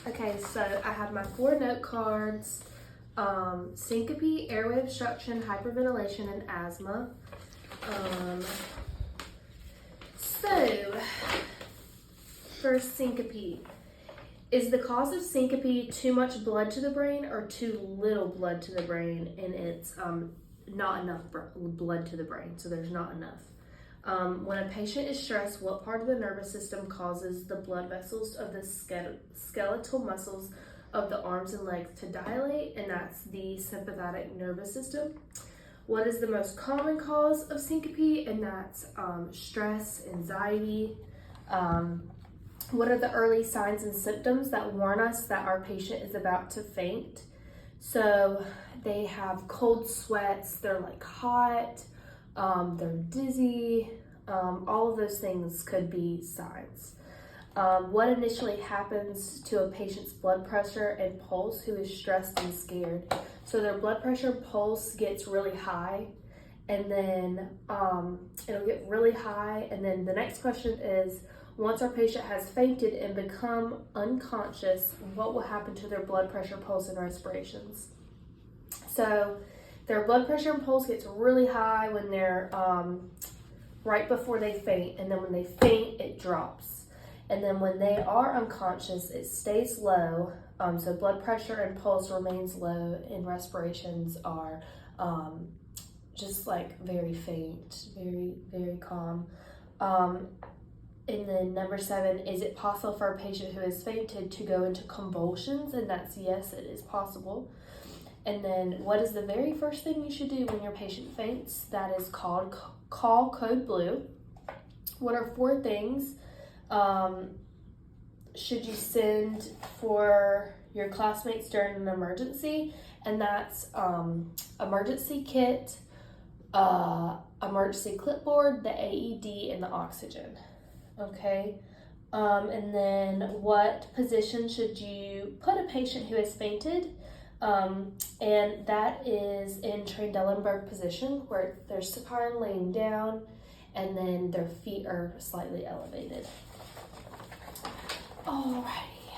Okay, so I have my 4 note cards. Syncope, airway obstruction, hyperventilation, and asthma. So, for syncope, is the cause of syncope too much blood to the brain or too little blood to the brain, and it's not enough blood to the brain, so there's not enough? When a patient is stressed, what part of the nervous system causes the blood vessels of the skeletal muscles of the arms and legs to dilate? And that's the sympathetic nervous system. What is the most common cause of syncope? And that's stress, anxiety. What are the early signs and symptoms that warn us that our patient is about to faint? So they have cold sweats, they're like hot, they're dizzy, all of those things could be signs. What initially happens to a patient's blood pressure and pulse who is stressed and scared? So their blood pressure and pulse gets really high, and then it'll get really high, and then the next question is, once our patient has fainted and become unconscious, what will happen to their blood pressure, pulse, and respirations? So their blood pressure and pulse gets really high when they're right before they faint, and then when they faint, it drops. And then when they are unconscious, it stays low. So blood pressure and pulse remains low, and respirations are just like very faint, very, very calm. And then number 7, is it possible for a patient who has fainted to go into convulsions? And that's yes, it is possible. And then what is the very first thing you should do when your patient faints? That is called call code blue. What are 4 things should you send for your classmates during an emergency? And that's emergency kit, emergency clipboard, the AED, and the oxygen. Okay, and then what position should you put a patient who has fainted? And that is in Trendelenburg position, where they're supine laying down, and then their feet are slightly elevated. Alrighty.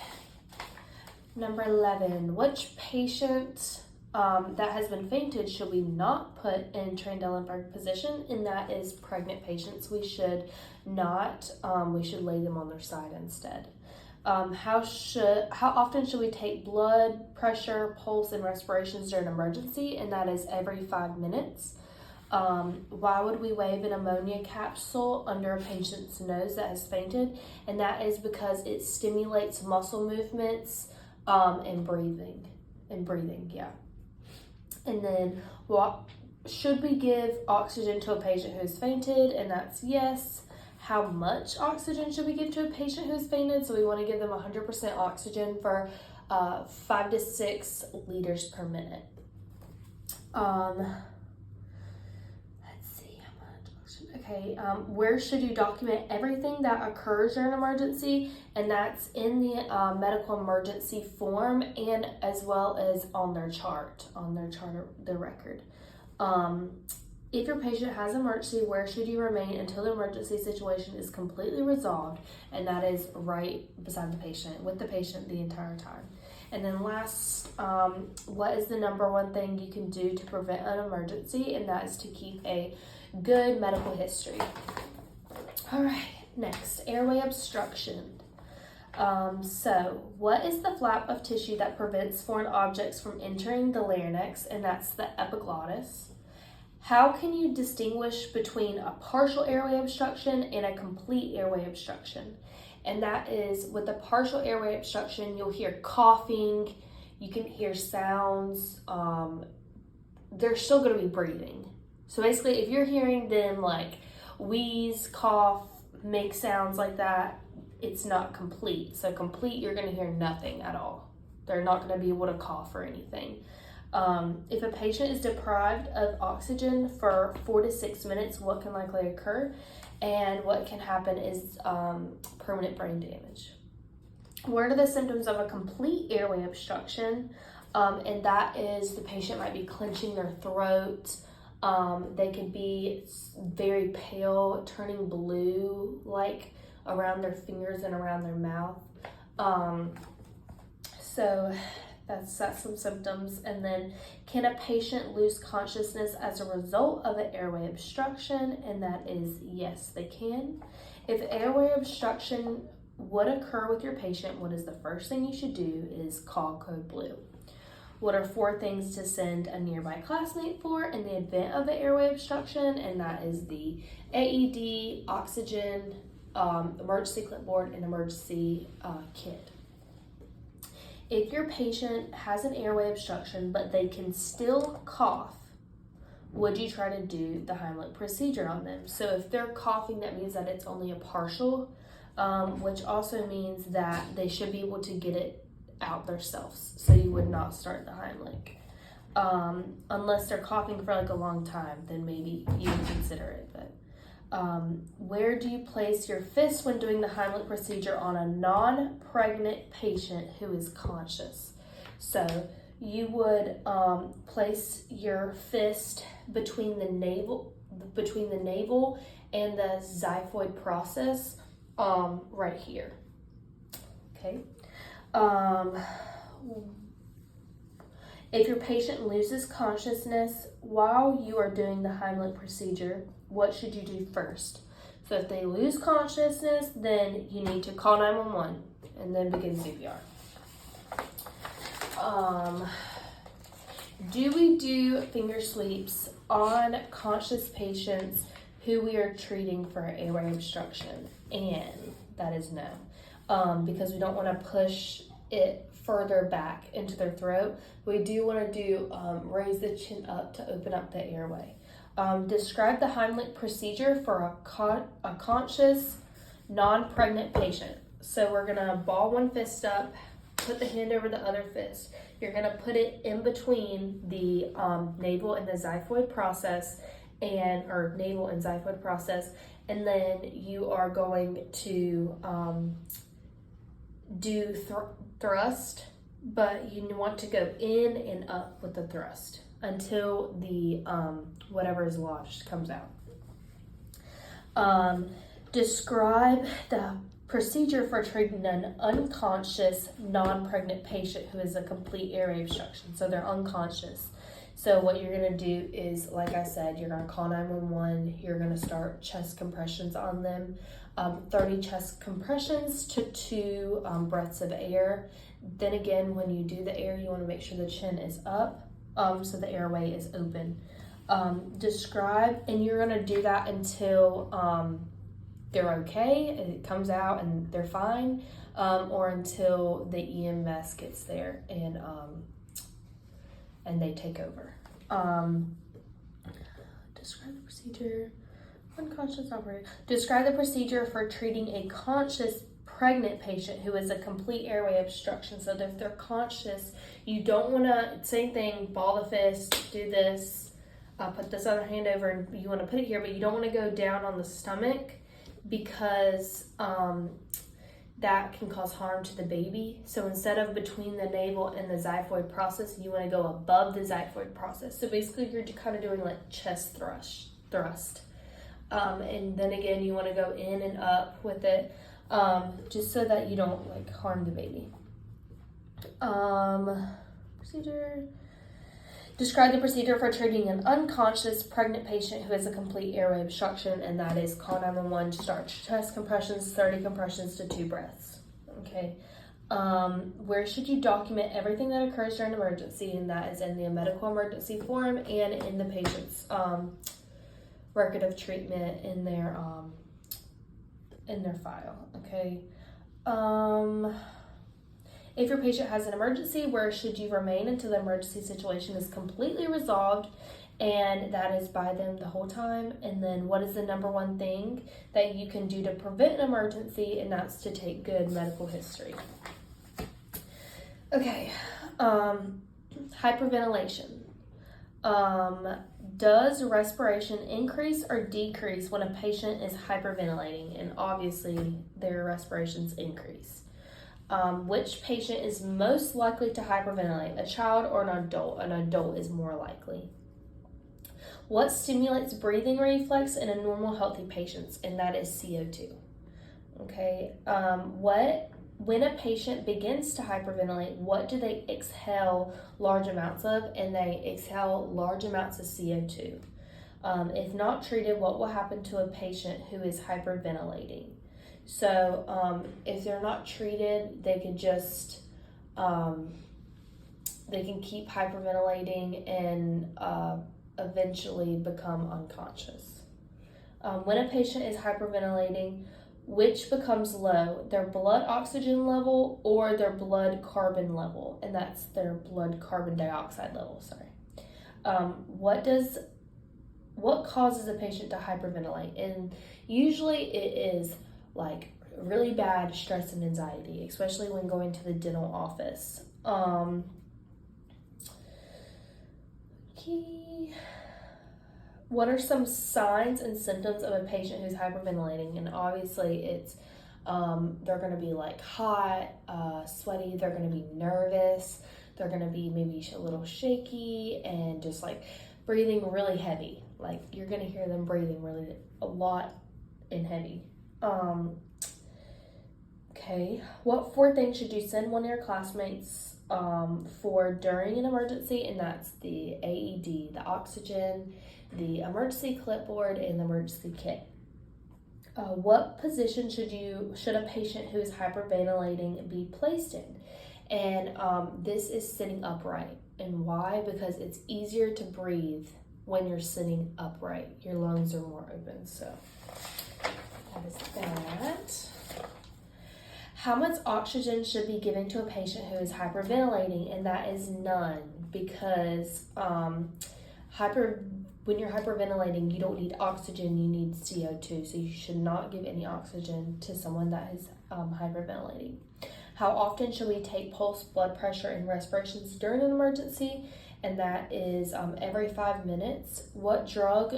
Number 11, which patient that has been fainted should we not put in Trendelenburg position? And that is pregnant patients. We should not, we should lay them on their side instead. How often should we take blood pressure, pulse, and respirations during an emergency? And that is every 5 minutes. Why would we wave an ammonia capsule under a patient's nose that has fainted? And that is because it stimulates muscle movements and breathing. Yeah. And then what should we give oxygen to a patient who has fainted? And that's yes. How much oxygen should we give to a patient who's fainted? So we want to give them 100% oxygen for 5 to 6 liters per minute. Let's see how much oxygen. Okay, where should you document everything that occurs during an emergency? And that's in the medical emergency form, and as well as on their chart, their record. If your patient has an emergency, where should you remain until the emergency situation is completely resolved? And that is right beside the patient, with the patient the entire time. And then last, what is the number 1 thing you can do to prevent an emergency? And that is to keep a good medical history. All right, next, airway obstruction. So what is the flap of tissue that prevents foreign objects from entering the larynx? And that's the epiglottis. How can you distinguish between a partial airway obstruction and a complete airway obstruction? And that is, with a partial airway obstruction, you'll hear coughing, you can hear sounds, they're still going to be breathing. So basically, if you're hearing them like wheeze, cough, make sounds like that, it's not complete. So complete, you're going to hear nothing at all. They're not going to be able to cough or anything. If a patient is deprived of oxygen for 4 to 6 minutes, what can likely occur? And what can happen is permanent brain damage. What are the symptoms of a complete airway obstruction? And that is the patient might be clenching their throat. They could be very pale, turning blue, like around their fingers and around their mouth. So that's some symptoms. And then, can a patient lose consciousness as a result of an airway obstruction? And that is yes, they can. If airway obstruction would occur with your patient, what is the first thing you should do is call code blue. What are 4 things to send a nearby classmate for in the event of an airway obstruction? And that is the AED, oxygen, emergency clipboard, and emergency kit. If your patient has an airway obstruction but they can still cough, would you try to do the Heimlich procedure on them? So if they're coughing, that means that it's only a partial, which also means that they should be able to get it out themselves. So you would not start the Heimlich. Unless they're coughing for like a long time, then maybe you would consider it. But where do you place your fist when doing the Heimlich procedure on a non-pregnant patient who is conscious? So you would place your fist between the navel and the xiphoid process, right here. Okay. If your patient loses consciousness while you are doing the Heimlich procedure, what should you do first? So if they lose consciousness, then you need to call 911 and then begin CPR. Do we do finger sweeps on conscious patients who we are treating for airway obstruction? And that is no. Because we don't want to push it further back into their throat. We do want to do raise the chin up to open up the airway. Describe the Heimlich procedure for a conscious, non-pregnant patient. So we're going to ball one fist up, put the hand over the other fist. You're going to put it in between the navel and the xiphoid process, or navel and xiphoid process, and then you are going to do thrust, but you want to go in and up with the thrust until the whatever is lodged comes out. Describe the procedure for treating an unconscious, non-pregnant patient who is a complete airway obstruction. So they're unconscious. So what you're going to do is, like I said, you're going to call 911. You're going to start chest compressions on them. 30 chest compressions to 2 breaths of air. Then again, when you do the air, you want to make sure the chin is up, so the airway is open. Describe, and you're going to do that until they're okay, and it comes out and they're fine, or until the EMS gets there and they take over. Describe the procedure. Unconscious operator. Describe the procedure for treating a conscious pregnant patient who is a complete airway obstruction. So if they're conscious, you don't want to, same thing, ball the fist, do this, put this other hand over, and you want to put it here, but you don't want to go down on the stomach because that can cause harm to the baby. So instead of between the navel and the xiphoid process, you want to go above the xiphoid process. So basically you're kind of doing like chest thrust. And then again, you want to go in and up with it, just so that you don't like harm the baby. Procedure. Describe the procedure for treating an unconscious pregnant patient who has a complete airway obstruction, and that is call 911, start chest compressions, 30 compressions to 2 breaths. Okay. Where should you document everything that occurs during an emergency? And that is in the medical emergency form and in the patient's record of treatment in their file. Okay. If your patient has an emergency, where should you remain until the emergency situation is completely resolved? And that is by them the whole time. And then what is the number one thing that you can do to prevent an emergency? And that's to take good medical history. Okay. Hyperventilation. Does respiration increase or decrease when a patient is hyperventilating? And obviously their respirations increase. Which patient is most likely to hyperventilate, a child or an adult? An adult is more likely. What stimulates breathing reflex in a normal healthy patient? And that is CO2. Okay. What when a patient begins to hyperventilate, what do they exhale large amounts of? And they exhale large amounts of CO2. If not treated, what will happen to a patient who is hyperventilating? So if they're not treated, they can just they can keep hyperventilating and eventually become unconscious. When a patient is hyperventilating, which becomes low, their blood oxygen level or their blood carbon level, and that's their blood carbon dioxide level, sorry. What causes a patient to hyperventilate? And usually it is like really bad stress and anxiety, especially when going to the dental office. What are some signs and symptoms of a patient who's hyperventilating? And obviously it's they're going to be like hot, sweaty, they're going to be nervous, they're going to be maybe a little shaky, and just like breathing really heavy. Like you're going to hear them breathing really a lot and heavy. Okay, what 4 things should you send one of your classmates for during an emergency? And that's the AED, the oxygen, the emergency clipboard, and the emergency kit. What position should a patient who is hyperventilating be placed in? And this is sitting upright. And why? Because it's easier to breathe when you're sitting upright. Your lungs are more open. So that is that. How much oxygen should be given to a patient who is hyperventilating? And that is none, because when you're hyperventilating, you don't need oxygen, you need CO2. So you should not give any oxygen to someone that is hyperventilating. How often should we take pulse, blood pressure, and respirations during an emergency? And that is every 5 minutes. What drug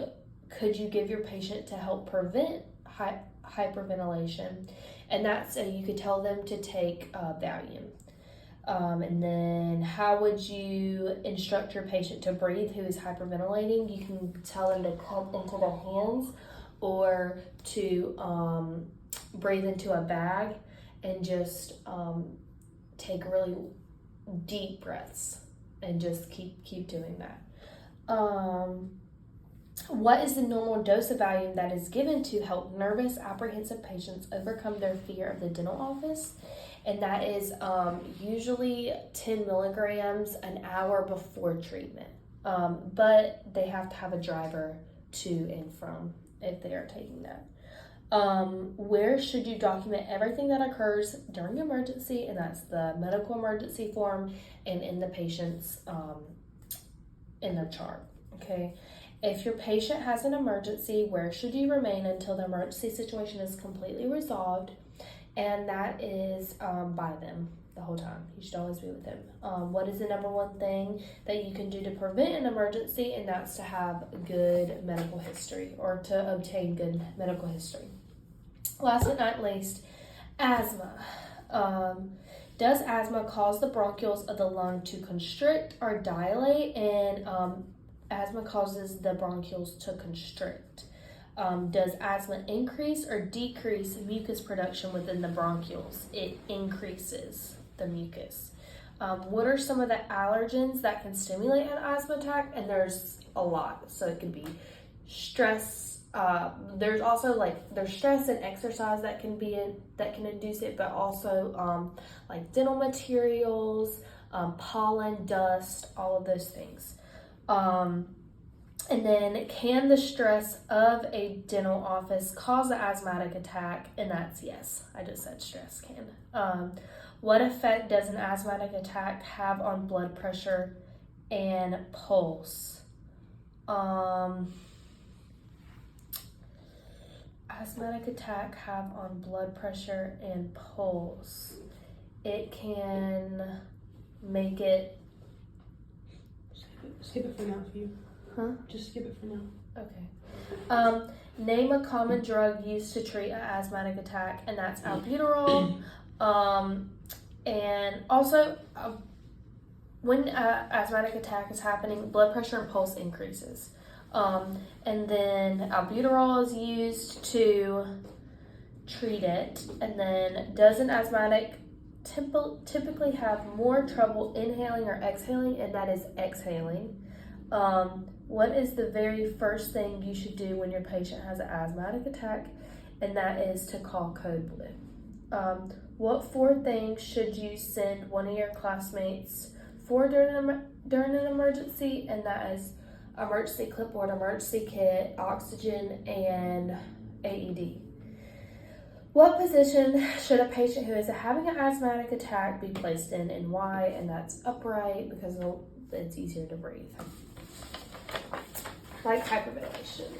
could you give your patient to help prevent hyperventilation? And that's you could tell them to take Valium. And then how would you instruct your patient to breathe who is hyperventilating? You can tell them to cup into their hands or to breathe into a bag and just take really deep breaths and just keep doing that. What is the normal dose of Valium that is given to help nervous, apprehensive patients overcome their fear of the dental office? And that is usually 10 milligrams an hour before treatment. But they have to have a driver to and from if they are taking that. Where should you document everything that occurs during emergency? And that's the medical emergency form and in the patient's in the chart. Okay. If your patient has an emergency, where should you remain until the emergency situation is completely resolved? And that is by them the whole time. You should always be with them. What is the number one thing that you can do to prevent an emergency? And that's to have good medical history, or to obtain good medical history. Last but not least, asthma. Does asthma cause the bronchioles of the lung to constrict or dilate? And asthma causes the bronchioles to constrict. Does asthma increase or decrease mucus production within the bronchioles? It increases the mucus. What are some of the allergens that can stimulate an asthma attack? And there's a lot. So it could be stress. There's also there's stress and exercise that can induce it, but also like dental materials, pollen, dust, all of those things. And then, can the stress of a dental office cause an asthmatic attack? And that's yes. I just said stress can. What effect does an asthmatic attack have on blood pressure and pulse? Asthmatic attack have on blood pressure and pulse? It can make it... Skip it for now for you. Huh? Just skip it for now. Okay. Name a common drug used to treat an asthmatic attack, and that's albuterol. And also, when an asthmatic attack is happening, blood pressure and pulse increases. And then albuterol is used to treat it. And then, does an asthmatic typically have more trouble inhaling or exhaling, and that is exhaling. What is the very first thing you should do when your patient has an asthmatic attack? And that is to call code blue. What 4 things should you send one of your classmates for during an emergency? And that is emergency clipboard, emergency kit, oxygen, and AED. What position should a patient who is having an asthmatic attack be placed in, and why? And that's upright because it's easier to breathe. Like hyperventilation.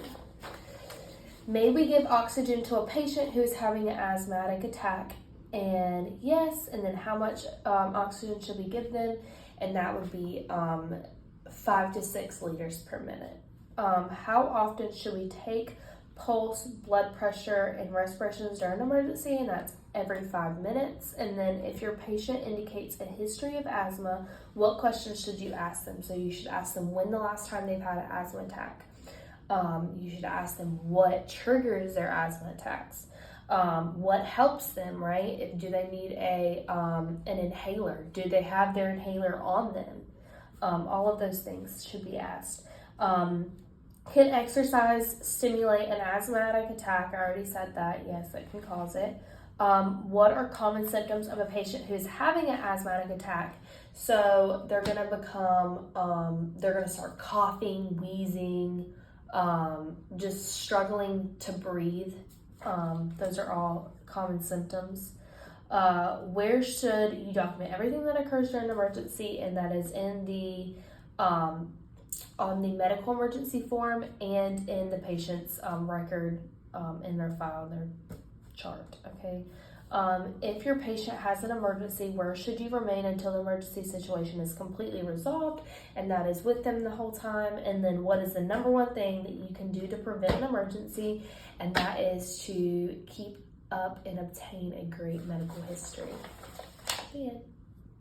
May we give oxygen to a patient who is having an asthmatic attack? And yes, and then how much oxygen should we give them? And that would be 5 to 6 liters per minute. How often should we take pulse, blood pressure, and respirations during an emergency? And that's every 5 minutes. And then if your patient indicates a history of asthma, what questions should you ask them? So you should ask them when the last time they've had an asthma attack. You should ask them what triggers their asthma attacks. What helps them, right? Do they need an inhaler? Do they have their inhaler on them? All of those things should be asked. Can exercise stimulate an asthmatic attack? I already said that. Yes, it can cause it. What are common symptoms of a patient who's having an asthmatic attack? So they're going to start coughing, wheezing, just struggling to breathe. Those are all common symptoms. Where should you document everything that occurs during an emergency? And that is in the on the medical emergency form and in the patient's record in their file, their chart. Okay. If your patient has an emergency, where should you remain until the emergency situation is completely resolved? And that is with them the whole time. And then what is the number one thing that you can do to prevent an emergency? And that is to keep up and obtain a great medical history. The end.